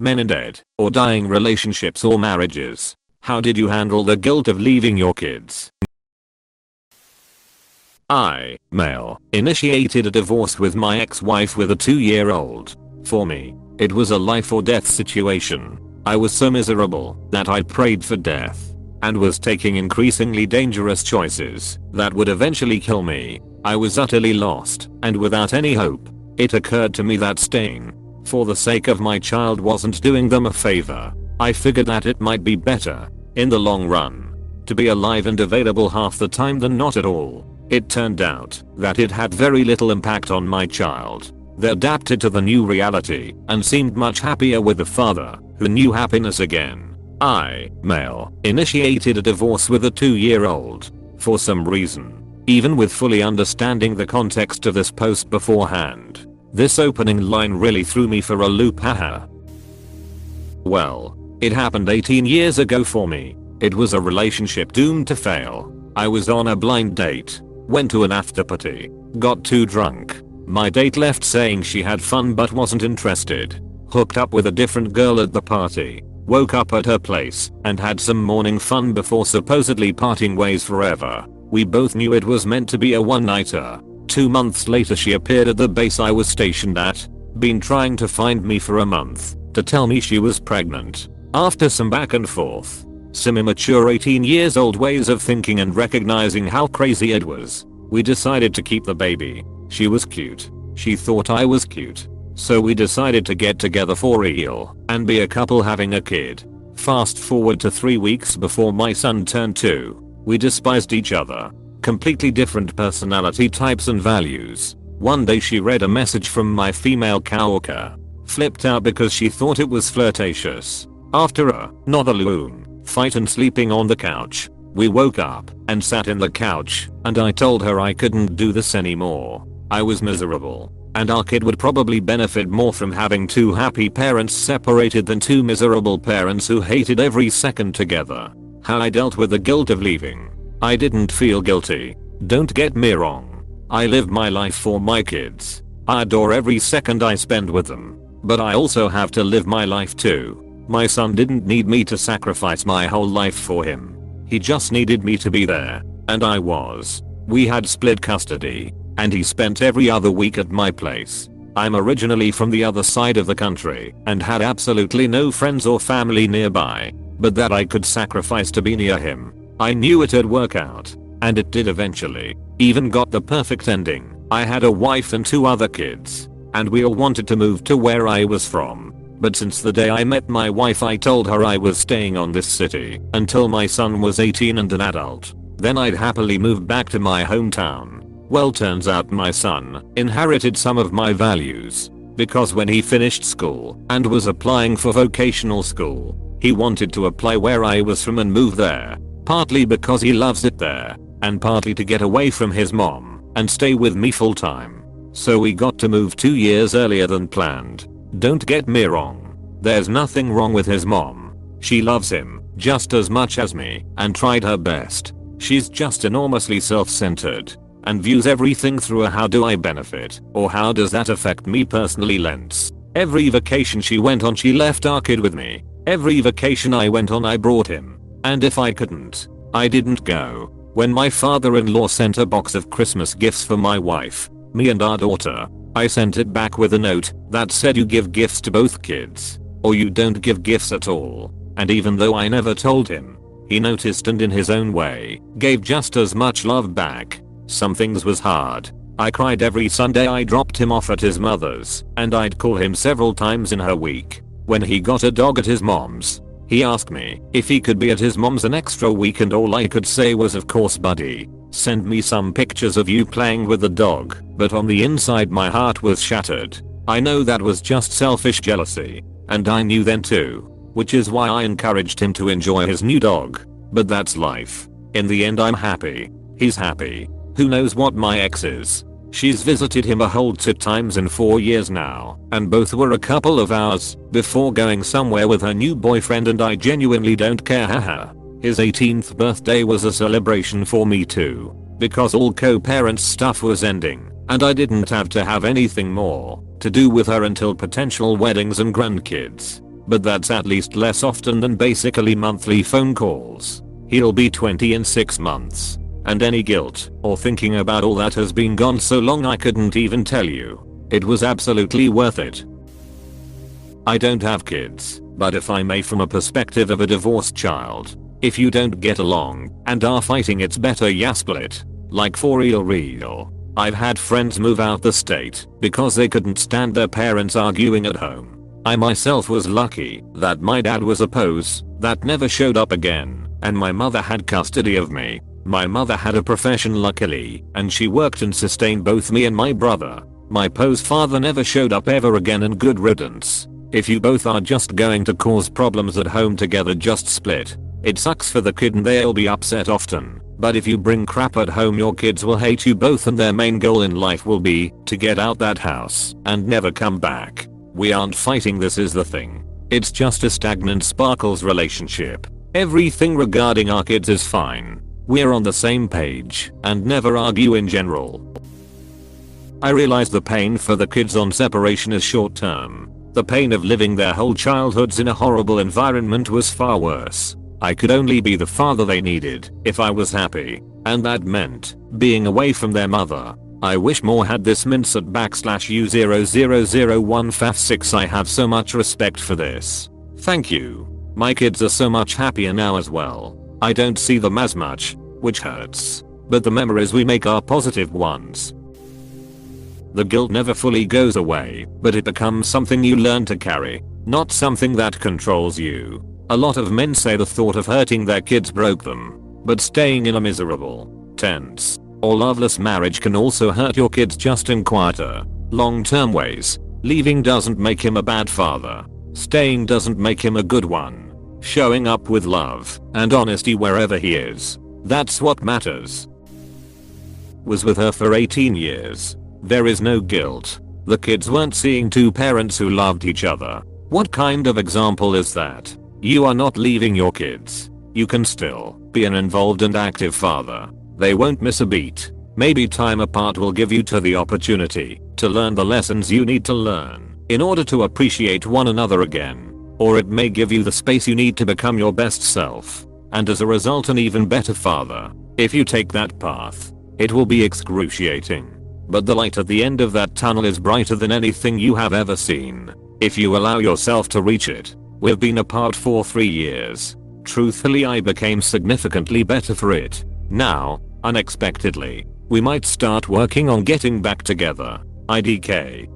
men in dead or dying relationships or marriages. How did you handle the guilt of leaving your kids? I, male, initiated a divorce with my ex-wife with a 2-year-old. For me, it was a life or death situation. I was so miserable that I prayed for death and was taking increasingly dangerous choices that would eventually kill me. I was utterly lost and without any hope. It occurred to me that staying for the sake of my child wasn't doing them a favor. I figured that it might be better, in the long run, to be alive and available half the time than not at all. It turned out that it had very little impact on my child. They adapted to the new reality and seemed much happier with the father, who knew happiness again. I, male, initiated a divorce with a 2-year-old. For some reason, even with fully understanding the context of this post beforehand, this opening line really threw me for a loop, haha. Well, it happened 18 years ago for me. It was a relationship doomed to fail. I was on a blind date, went to an after party, got too drunk. My date left saying she had fun but wasn't interested. Hooked up with a different girl at the party, woke up at her place and had some morning fun before supposedly parting ways forever. We both knew it was meant to be a one-nighter. 2 months later she appeared at the base I was stationed at, been trying to find me for a month, to tell me she was pregnant. After some back and forth, some immature 18 years old ways of thinking and recognizing how crazy it was, we decided to keep the baby. She was cute. She thought I was cute. So we decided to get together for real and be a couple having a kid. Fast forward to 3 weeks before my son turned 2. We despised each other. Completely different personality types and values. One day she read a message from my female coworker. Flipped out because she thought it was flirtatious. After a, not a loon, fight and sleeping on the couch, we woke up and sat in the couch and I told her I couldn't do this anymore. I was miserable and our kid would probably benefit more from having 2 happy parents separated than 2 miserable parents who hated every second together. How I dealt with the guilt of leaving. I didn't feel guilty. Don't get me wrong. I live my life for my kids. I adore every second I spend with them. But I also have to live my life too. My son didn't need me to sacrifice my whole life for him. He just needed me to be there. And I was. We had split custody. And he spent every other week at my place. I'm originally from the other side of the country and had absolutely no friends or family nearby. But that I could sacrifice to be near him. I knew it'd work out. And it did eventually. Even got the perfect ending. I had a wife and 2 other kids. And we all wanted to move to where I was from. But since the day I met my wife I told her I was staying on this city until my son was 18 and an adult. Then I'd happily move back to my hometown. Well, turns out my son inherited some of my values. Because when he finished school and was applying for vocational school, he wanted to apply where I was from and move there. Partly because he loves it there, and partly to get away from his mom and stay with me full time. So we got to move 2 years earlier than planned. Don't get me wrong. There's nothing wrong with his mom. She loves him just as much as me and tried her best. She's just enormously self-centered and views everything through a how do I benefit or how does that affect me personally lens. Every vacation she went on she left our kid with me. Every vacation I went on I brought him. And if I couldn't, I didn't go. When my father-in-law sent a box of Christmas gifts for my wife, me and our daughter, I sent it back with a note that said you give gifts to both kids, or you don't give gifts at all. And even though I never told him, he noticed and in his own way, gave just as much love back. Some things was hard. I cried every Sunday I dropped him off at his mother's, and I'd call him several times in her week. When he got a dog at his mom's, he asked me if he could be at his mom's an extra week and all I could say was of course buddy. Send me some pictures of you playing with the dog. But on the inside my heart was shattered. I know that was just selfish jealousy. And I knew then too. Which is why I encouraged him to enjoy his new dog. But that's life. In the end I'm happy. He's happy. Who knows what my ex is. She's visited him a whole 2 times in 4 years now, and both were a couple of hours before going somewhere with her new boyfriend and I genuinely don't care, haha. His 18th birthday was a celebration for me too, because all co-parents stuff was ending, and I didn't have to have anything more to do with her until potential weddings and grandkids. but that's at least less often than basically monthly phone calls. He'll be 20 in 6 months. And any guilt or thinking about all that has been gone so long I couldn't even tell you. It was absolutely worth it. I don't have kids, but if I may, from a perspective of a divorced child, if you don't get along and are fighting, it's better ya split. Like for real. I've had friends move out the state because they couldn't stand their parents arguing at home. I myself was lucky that my dad was a pose that never showed up again, and my mother had custody of me. My mother had a profession luckily, and she worked and sustained both me and my brother. My pose father never showed up ever again, and good riddance. If you both are just going to cause problems at home together, just split. It sucks for the kid and they'll be upset often, but if you bring crap at home, your kids will hate you both, and their main goal in life will be to get out that house and never come back. We aren't fighting, this is the thing. It's just a stagnant sparkles relationship. Everything regarding our kids is fine. We're on the same page and never argue in general. I realize the pain for the kids on separation is short term. The pain of living their whole childhoods in a horrible environment was far worse. I could only be the father they needed if I was happy, and that meant being away from their mother. I wish more had this mindset /U0001FAF6. I have so much respect for this. Thank you. My kids are so much happier now as well. I don't see them as much, which hurts, but the memories we make are positive ones. The guilt never fully goes away, but it becomes something you learn to carry, not something that controls you. A lot of men say the thought of hurting their kids broke them, but staying in a miserable, tense, or loveless marriage can also hurt your kids, just in quieter, long-term ways. Leaving doesn't make him a bad father. Staying doesn't make him a good one. Showing up with love and honesty wherever he is, that's what matters. Was with her for 18 years. There is no guilt. The kids weren't seeing two parents who loved each other. What kind of example is that? You are not leaving your kids. You can still be an involved and active father. They won't miss a beat. Maybe time apart will give you the opportunity to learn the lessons you need to learn in order to appreciate one another again. Or it may give you the space you need to become your best self, and as a result an even better father. If you take that path, it will be excruciating. But the light at the end of that tunnel is brighter than anything you have ever seen, if you allow yourself to reach it. We've been apart for 3 years. Truthfully, I became significantly better for it. Now, unexpectedly, we might start working on getting back together. IDK.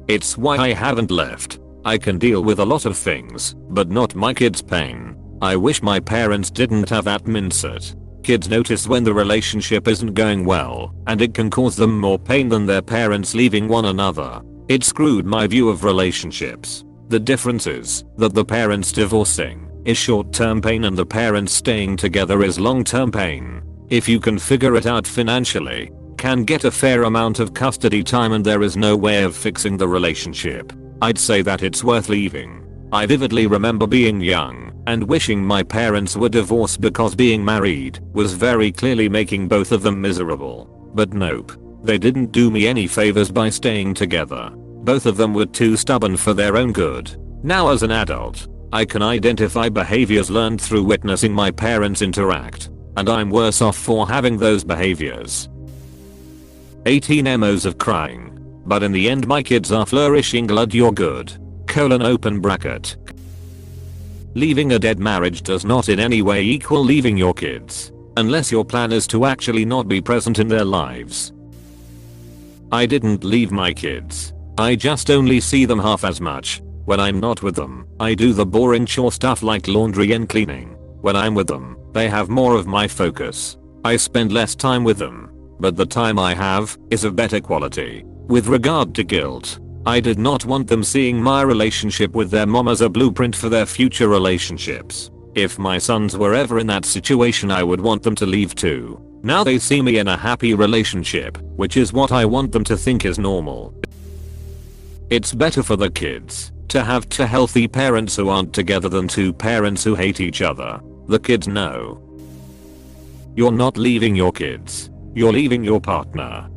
It's why I haven't left. I can deal with a lot of things, but not my kids' pain. I wish my parents didn't have that mindset. Kids notice when the relationship isn't going well, and it can cause them more pain than their parents leaving one another. It screwed my view of relationships. The difference is that the parents divorcing is short-term pain and the parents staying together is long-term pain. If you can figure it out financially, can get a fair amount of custody time, and there is no way of fixing the relationship, I'd say that it's worth leaving. I vividly remember being young and wishing my parents were divorced because being married was very clearly making both of them miserable. But nope. They didn't do me any favors by staying together. Both of them were too stubborn for their own good. Now as an adult, I can identify behaviors learned through witnessing my parents interact, and I'm worse off for having those behaviors. 18 MOs of crying. But in the end my kids are flourishing. Glad you're good. Open bracket. Leaving a dead marriage does not in any way equal leaving your kids, unless your plan is to actually not be present in their lives. I didn't leave my kids. I just only see them half as much. When I'm not with them, I do the boring chore stuff like laundry and cleaning. When I'm with them, they have more of my focus. I spend less time with them, but the time I have is of better quality. With regard to guilt, I did not want them seeing my relationship with their mom as a blueprint for their future relationships. If my sons were ever in that situation, I would want them to leave too. Now they see me in a happy relationship, which is what I want them to think is normal. It's better for the kids to have two healthy parents who aren't together than two parents who hate each other. The kids know. You're not leaving your kids. You're leaving your partner.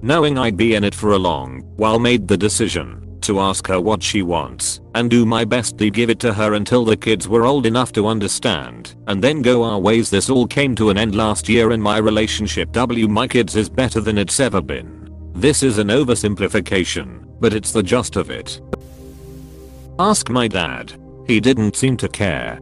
Knowing I'd be in it for a long while made the decision to ask her what she wants, and do my best to give it to her until the kids were old enough to understand, and then go our ways. This all came to an end last year in my relationship. My kids is better than it's ever been. This is an oversimplification, but it's the gist of it. Ask my dad. He didn't seem to care.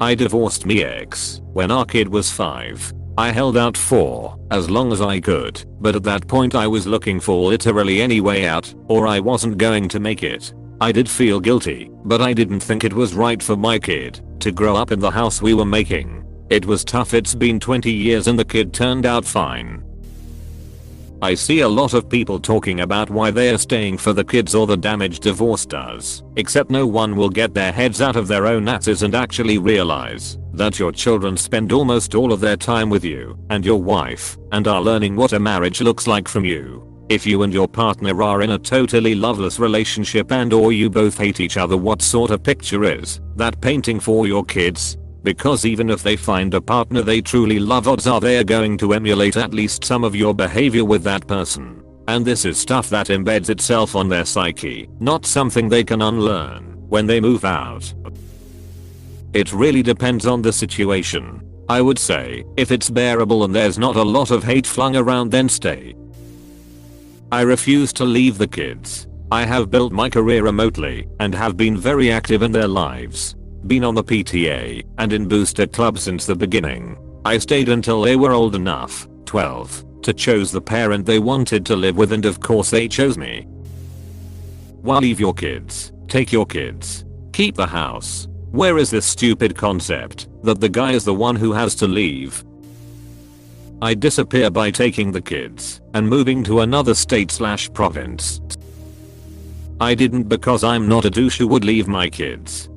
I divorced my ex when our kid was 5. I held out for as long as I could, but at that point I was looking for literally any way out, or I wasn't going to make it. I did feel guilty, but I didn't think it was right for my kid to grow up in the house we were making. It was tough. It's been 20 years and the kid turned out fine. I see a lot of people talking about why they are staying for the kids or the damage divorce does, except no one will get their heads out of their own asses and actually realize that your children spend almost all of their time with you and your wife and are learning what a marriage looks like from you. If you and your partner are in a totally loveless relationship and or you both hate each other, what sort of picture is that painting for your kids? Because even if they find a partner they truly love, odds are they are going to emulate at least some of your behavior with that person. And this is stuff that embeds itself on their psyche, not something they can unlearn when they move out. It really depends on the situation. I would say, if it's bearable and there's not a lot of hate flung around, then stay. I refuse to leave the kids. I have built my career remotely and have been very active in their lives. Been on the PTA and in booster club since the beginning. I stayed until they were old enough, 12, to choose the parent they wanted to live with, and of course they chose me. Why leave your kids? Take your kids. Keep the house. Where is this stupid concept that the guy is the one who has to leave? I disappear by taking the kids and moving to another state/province. I didn't because I'm not a douche who would leave my kids.